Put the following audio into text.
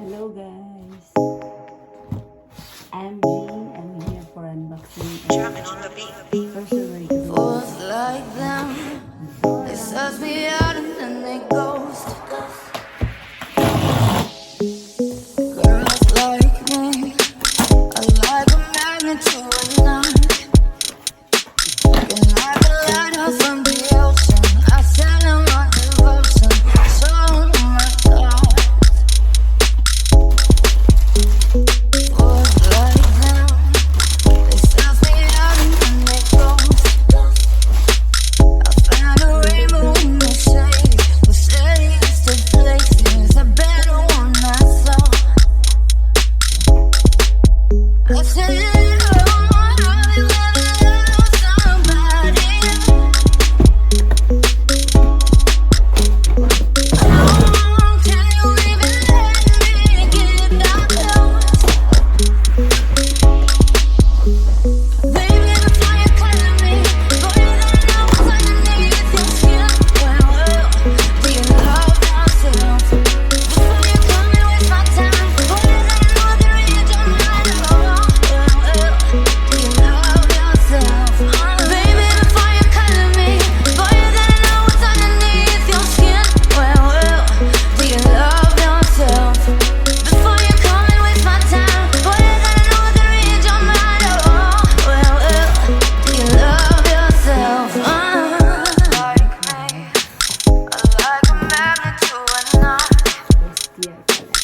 Hello guys, I'm Jean. I'm here for unboxing. First we're going to do Fools like them, they suss me out and then they ghost. Girls like me are like a magnet to a knife. You're like a lighthouse on the ocean. I sail them on devotion. So my God. Fools like them, they suss me out and then they ghost. I found a rainbow in the shade, with cities to places, a better one I saw. I said, oh, have you ever loved somebody? Oh, can you even let me get that close? Baby, the fire calling me, boy, that I was underneath your skin. Well, do you love yourself? Before you come and waste my time, boy, that I know there is your mind. Do you love yourself? Baby, the fire calling me, boy, that I know what's underneath your skin. Well, do you love yourself? Before you come and waste my time, boy, that I know there is your mind. Do you love yourself? Like me, like a magnet to a knife. Vestiaire collection.